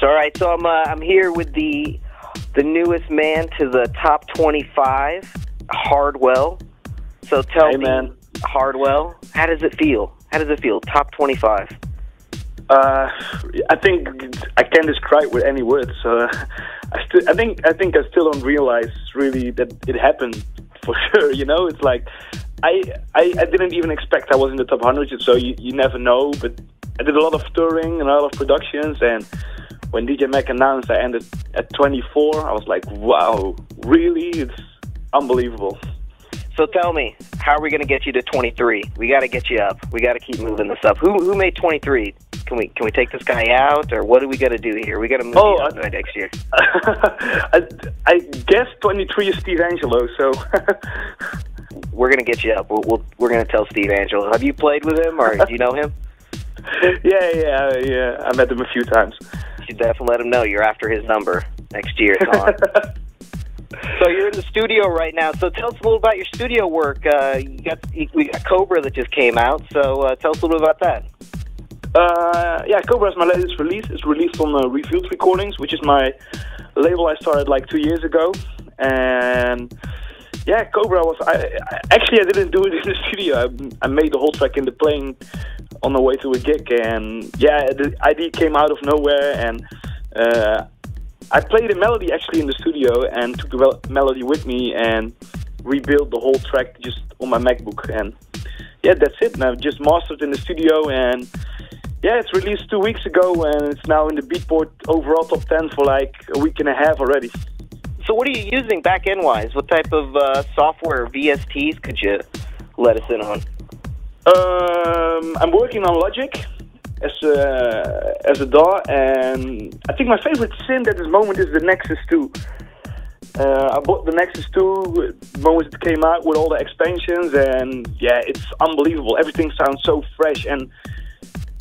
All right, so I'm here with the newest man to the top 25, Hardwell. So tell me, man. Hardwell, how does it feel? How does it feel? Top 25. I think I can't describe with any words. I think I still don't realize really that it happened for sure. You know, it's like I didn't even expect I was in the top 100. So you never know. But I did a lot of touring and a lot of productions, and when DjMag announced I ended at 24, I was like, wow, really? It's unbelievable. So tell me, how are we going to get you to 23? We got to get you up. We got to keep moving this up. Who made 23? Can we take this guy out, or what do we got to do here? We got to move you up next year. I guess 23 is Steve Angelo, so we're going to get you up. We're going to tell Steve Angelo. Have you played with him, or do you know him? Yeah. I met him a few times. You should definitely let him know you're after his number next year. It's on. So you're in the studio right now. So tell us a little about your studio work. We got Cobra that just came out. So tell us a little bit about that. Cobra is my latest release. It's released on Revealed Recordings, which is my label I started like 2 years ago. And yeah, Cobra was... I didn't do it in the studio. I made the whole track in the plane on the way to a gig. And yeah, the idea came out of nowhere. And I played a melody actually in the studio and took the melody with me and rebuilt the whole track just on my MacBook. And yeah, that's it. And I've just mastered in the studio, and yeah, it's released 2 weeks ago, and it's now in the Beatport overall top 10 for like a week and a half already. So what are you using back-end-wise? What type of software, VSTs, could you let us in on? I'm working on Logic as a DAW, and I think my favorite synth at this moment is the Nexus 2. I bought the Nexus 2 the moment it came out with all the expansions, and yeah, it's unbelievable. Everything sounds so fresh, and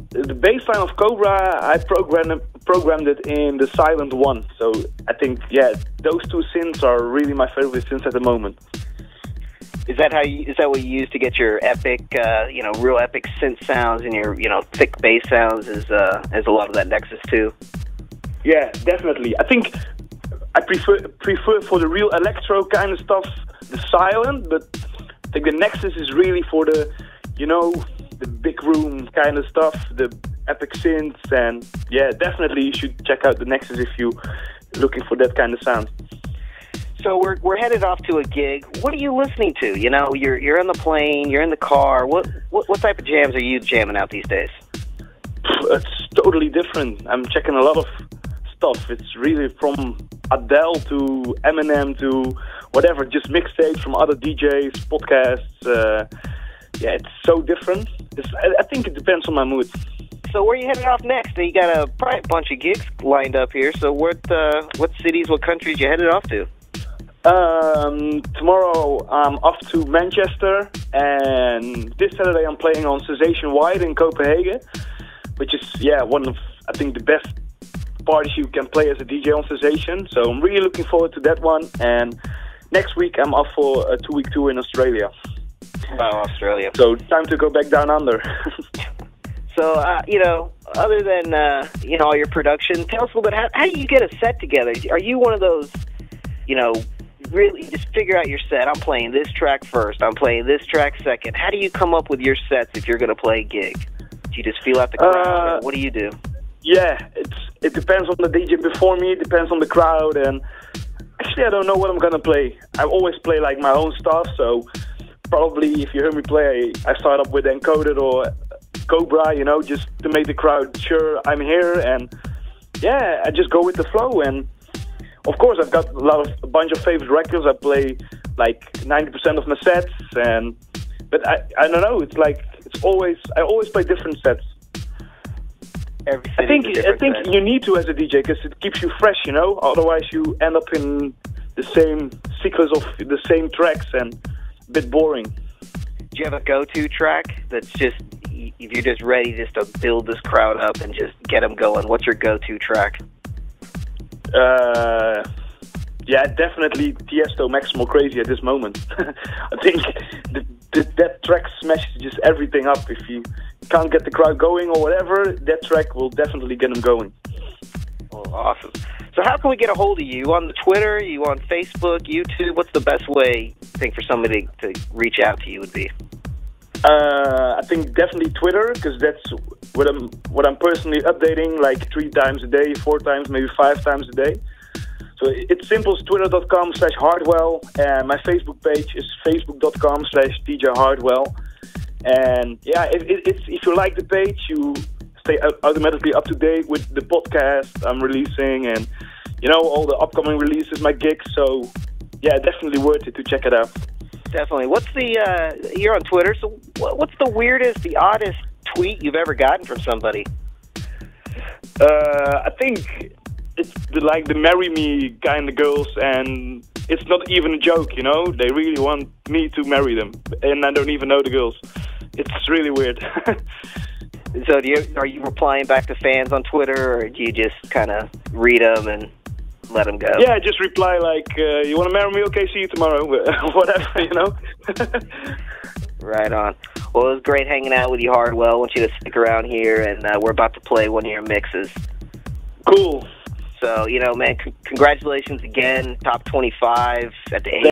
the bass line of Cobra, I programmed it in the Silent 1. So I think, yeah, those two synths are really my favorite synths at the moment. Is that what you use to get your epic, real epic synth sounds and your, thick bass sounds? Is a lot of that Nexus 2? Yeah, definitely. I think I prefer for the real electro kind of stuff the Silent, but I think the Nexus is really for the, the big room kind of stuff, the epic synths, and yeah, definitely you should check out the Nexus if you're looking for that kind of sound. So we're headed off to a gig. What are you listening to? You're on the plane, you're in the car. What type of jams are you jamming out these days? It's totally different. I'm checking a lot of stuff. It's really from Adele to Eminem to whatever, just mixtapes from other DJs, podcasts. Yeah, it's so different. I think it depends on my mood. So where are you headed off next? You got probably a bunch of gigs lined up here. So what cities, what countries you headed off to? Tomorrow I'm off to Manchester, and this Saturday I'm playing on Sensation Wide in Copenhagen, which is one of, I think, the best parties you can play as a DJ on Sensation. So I'm really looking forward to that one. And next week I'm off for a 2-week tour in Australia. Wow, Australia. So time to go back down under. So, other than, all your production, tell us a little bit, how do you get a set together? Are you one of those, really just figure out your set? I'm playing this track first, I'm playing this track second. How do you come up with your sets if you're going to play a gig? Do you just feel out the crowd, or what do you do? Yeah, it depends on the DJ before me, it depends on the crowd, and actually I don't know what I'm going to play. I always play like my own stuff, so probably if you hear me play, I start up with Encoded or Cobra, just to make the crowd sure I'm here, and yeah, I just go with the flow. And of course I've got a bunch of favorite records. I play like 90% of my sets, but I don't know, I always play different sets. I think you need to as a DJ, because it keeps you fresh, otherwise you end up in the same sequence of the same tracks and a bit boring. Do you have a go-to track that's just, if you're just ready just to build this crowd up and just get them going, what's your go-to track? Yeah, definitely Tiesto, Maximal Crazy at this moment. I think that track smashes just everything up. If you can't get the crowd going or whatever, that track will definitely get them going. Well, awesome. So how can we get a hold of you? You on the Twitter? You on Facebook, YouTube? What's the best way, I think, for somebody to reach out to you would be? I think definitely Twitter, because that's what I'm personally updating like 3 times a day, 4 times, maybe 5 times a day. So it's simple. It's twitter.com/Hardwell, and my Facebook page is facebook.com/DjHardwell. And yeah, if you like the page, you stay automatically up to date with the podcast I'm releasing, and all the upcoming releases, my gigs. So yeah, definitely worth it to check it out. Definitely. What's the you're on Twitter, so what's the weirdest, the oddest tweet you've ever gotten from somebody? I think it's the marry me kind of girls, and it's not even a joke, They really want me to marry them, and I don't even know the girls. It's really weird. So are you replying back to fans on Twitter, or do you just kind of read them and let them go? Yeah, just reply like, you want to marry me? Okay, see you tomorrow. Whatever, Right on. Well, it was great hanging out with you, Hardwell. I want you to stick around here, and we're about to play one of your mixes. Cool. So, man, congratulations again. Top 25 at the